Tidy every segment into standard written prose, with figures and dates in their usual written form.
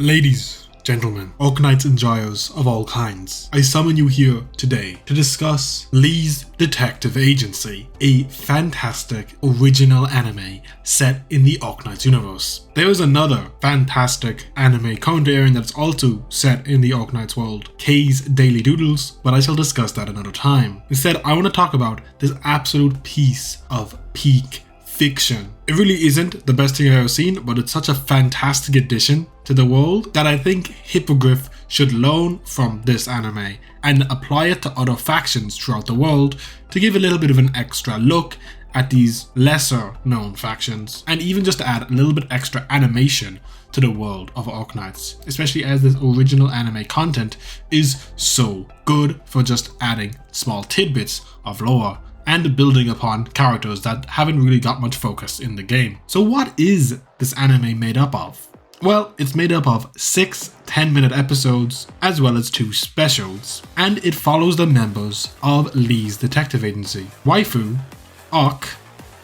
Ladies, gentlemen, Arknights and Gyros of all kinds, I summon you here today to discuss Lee's Detective Agency, a fantastic original anime set in the Arknights universe. There is another fantastic anime counter-airing that's also set in the Arknights world, K's Daily Doodles, but I shall discuss that another time. Instead, I want to talk about this absolute piece of peak fiction. It really isn't the best thing I've ever seen, but it's such a fantastic addition to the world that I think Hippogriff should learn from this anime and apply it to other factions throughout the world to give a little bit of an extra look at these lesser known factions, and even just to add a little bit extra animation to the world of Arknights, especially as this original anime content is so good for just adding small tidbits of lore and building upon characters that haven't really got much focus in the game. So what is this anime made up of? Well, it's made up of 6 10-minute episodes as well as 2 specials, and it follows the members of Lee's detective agency, Waifu, Ark,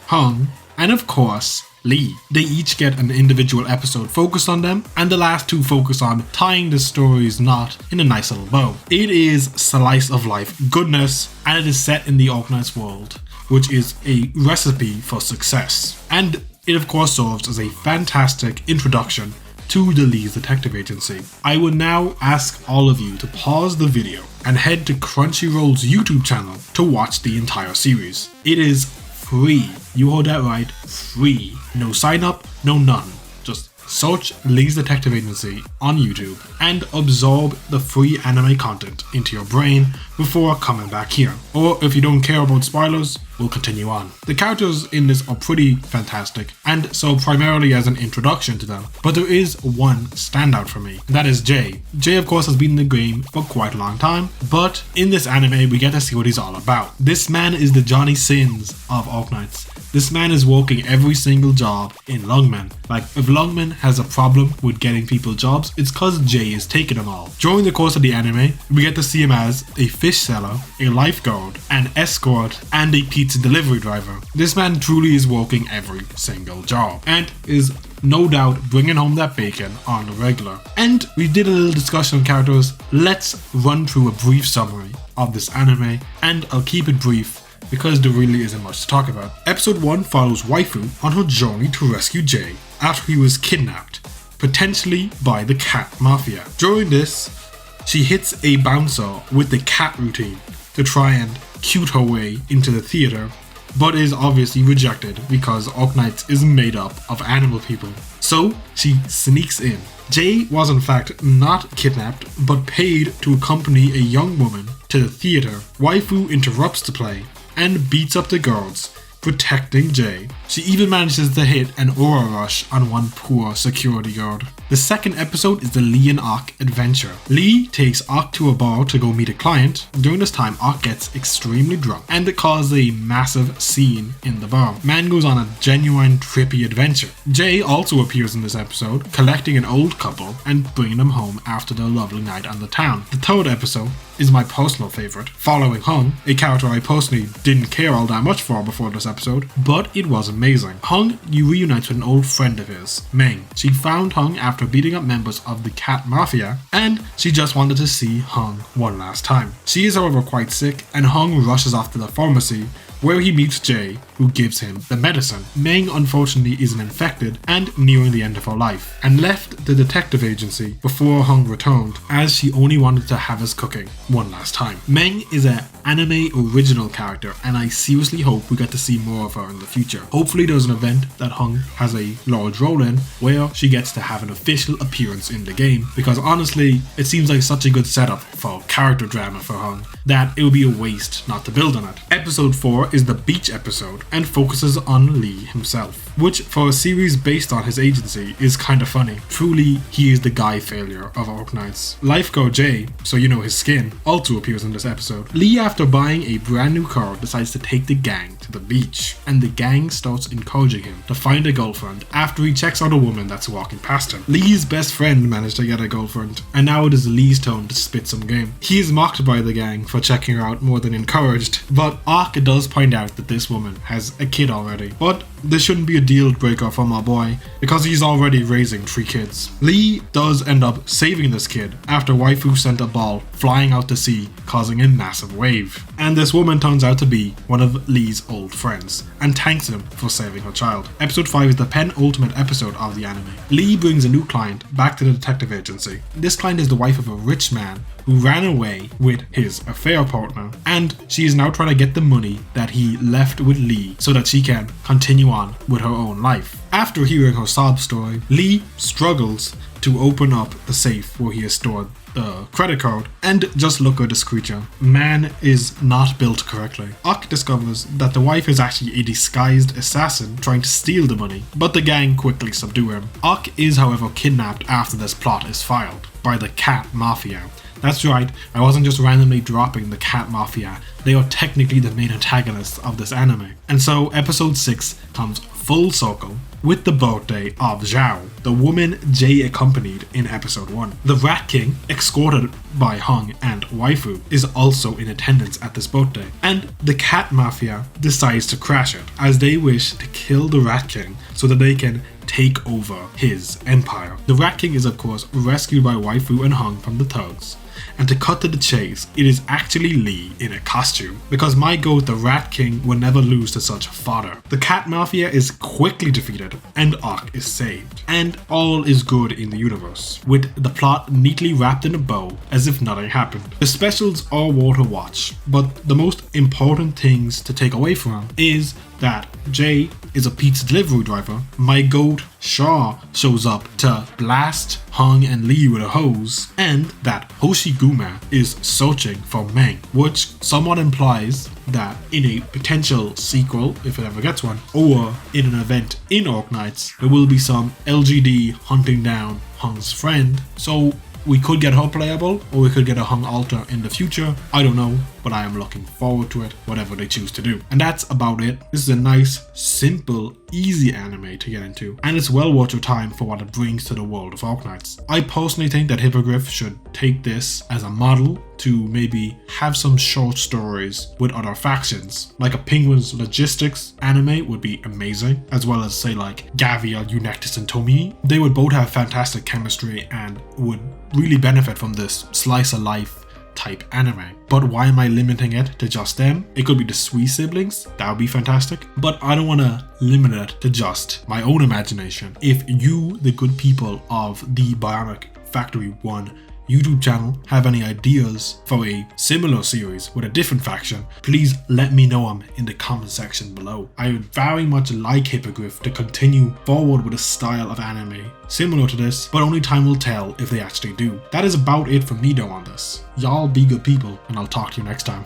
Hung, and of course, Lee. They each get an individual episode focused on them, and the last 2 focus on tying the story's knot in a nice little bow. It is slice of life goodness, and it is set in the Arknights world, which is a recipe for success. And it of course serves as a fantastic introduction to the Lee's Detective Agency. I will now ask all of you to pause the video and head to Crunchyroll's YouTube channel to watch the entire series. It is free. You heard that right, free. No sign up, no none. Just search Lee's Detective Agency on YouTube and absorb the free anime content into your brain before coming back here. Or if you don't care about spoilers, we'll continue on. The characters in this are pretty fantastic, and so primarily as an introduction to them, but there is one standout for me, and that is Jay. Jay of course has been in the game for quite a long time, but in this anime we get to see what he's all about. This man is the Johnny Sins of Arknights. This man is working every single job in Lungmen. Like, if Lungmen has a problem with getting people jobs, it's cause Jay is taking them all. During the course of the anime, we get to see him as a fish seller, a lifeguard, an escort, and a pizza delivery driver. This man truly is working every single job and is no doubt bringing home that bacon on the regular. And we did a little discussion on characters. Let's run through a brief summary of this anime, and I'll keep it brief because there really isn't much to talk about. Episode 1 follows Waifu on her journey to rescue Jay after he was kidnapped, potentially by the cat mafia. During this, she hits a bouncer with the cat routine to try and cute her way into the theater, but is obviously rejected because Arknights is made up of animal people. So she sneaks in. Jay was in fact not kidnapped, but paid to accompany a young woman to the theater. Waifu interrupts the play and beats up the guards, protecting Jay. She even manages to hit an aura rush on one poor security guard. The second episode is the Lee and Ark adventure. Lee takes Ark to a bar to go meet a client. During this time, Ark gets extremely drunk and causes a massive scene in the bar. Man goes on a genuine trippy adventure. Jay also appears in this episode, collecting an old couple and bringing them home after their lovely night on the town. The third episode is my personal favorite, following Hung, a character I personally didn't care all that much for before this episode, but it was amazing. Hung reunites with an old friend of his, Meng. She found Hung after beating up members of the cat mafia, and she just wanted to see Hung one last time. She is however quite sick, and Hung rushes off to the pharmacy where he meets Jay, who gives him the medicine. Meng unfortunately isn't infected and nearing the end of her life, and left the detective agency before Hung returned, as she only wanted to have his cooking one last time. Meng is an anime original character, and I seriously hope we get to see more of her in the future. Hopefully there's an event that Hung has a large role in where she gets to have an official appearance in the game, because honestly it seems like such a good setup for character drama for Hung that it would be a waste not to build on it. Episode 4 is the beach episode and focuses on Lee himself, which for a series based on his agency is kinda funny. Truly, he is the guy failure of Arknights. Lifeguard Jay, so you know his skin, also appears in this episode. Lee, after buying a brand new car, decides to take the gang to the beach, and the gang starts encouraging him to find a girlfriend after he checks out a woman that's walking past him. Lee's best friend managed to get a girlfriend, and now it is Lee's turn to spit some game. He is mocked by the gang for checking her out more than encouraged, but Ark does point out that this woman has a kid already. But this shouldn't be a deal breaker for my boy because he's already raising 3 kids. Lee does end up saving this kid after waifu sent a ball flying out to sea, causing a massive wave. And this woman turns out to be one of Lee's old friends and thanks him for saving her child. Episode 5 is the penultimate episode of the anime. Lee brings a new client back to the detective agency. This client is the wife of a rich man who ran away with his affair partner, and she is now trying to get the money that he left with Lee so that she can continue on with her own life. After hearing her sob story, Lee struggles to open up the safe where he has stored the credit card, and just look at this creature. Man is not built correctly. Uck discovers that the wife is actually a disguised assassin trying to steal the money, but the gang quickly subdue him. Uck is however kidnapped after this plot is filed by the Cat Mafia. That's right, I wasn't just randomly dropping the Cat Mafia, they are technically the main antagonists of this anime. And so episode 6 comes full circle with the birthday of Zhao, the woman Jay accompanied in episode 1. The Rat King, escorted by Hung and Waifu, is also in attendance at this birthday, and the Cat Mafia decides to crash it as they wish to kill the Rat King so that they can take over his empire. The Rat King is of course rescued by Waifu and Hung from the thugs. And to cut to the chase, it is actually Lee in a costume, because my goat, the Rat King, will never lose to such fodder. The Cat Mafia is quickly defeated and Uck is saved, and all is good in the universe, with the plot neatly wrapped in a bow as if nothing happened. The specials are worth a watch, but the most important things to take away from is that Jay is a pizza delivery driver, my goat Shaw shows up to blast Hung and Lee with a hose, and that Hoshiguma is searching for Meng, which somewhat implies that in a potential sequel, if it ever gets one, or in an event in Arknights, there will be some LGD hunting down Hung's friend. So we could get her playable, or we could get a Hung alter in the future. I don't know, but I am looking forward to it, whatever they choose to do. And that's about it. This is a nice, simple, easy anime to get into, and it's well worth your time for what it brings to the world of Arknights. I personally think that Hippogriff should take this as a model to maybe have some short stories with other factions. Like a Penguin's Logistics anime would be amazing, as well as say like Gavial, Eunectus and Tomi. They would both have fantastic chemistry and would really benefit from this slice of life type anime. But why am I limiting it to just them? It could be the Sui siblings, that would be fantastic, but I don't want to limit it to just my own imagination. If you, the good people of the Bionic Factory 1 YouTube channel, have any ideas for a similar series with a different faction, please let me know them in the comment section below. I would very much like Hippogriff to continue forward with a style of anime similar to this, but only time will tell if they actually do. That is about it from me though on this. Y'all be good people, and I'll talk to you next time.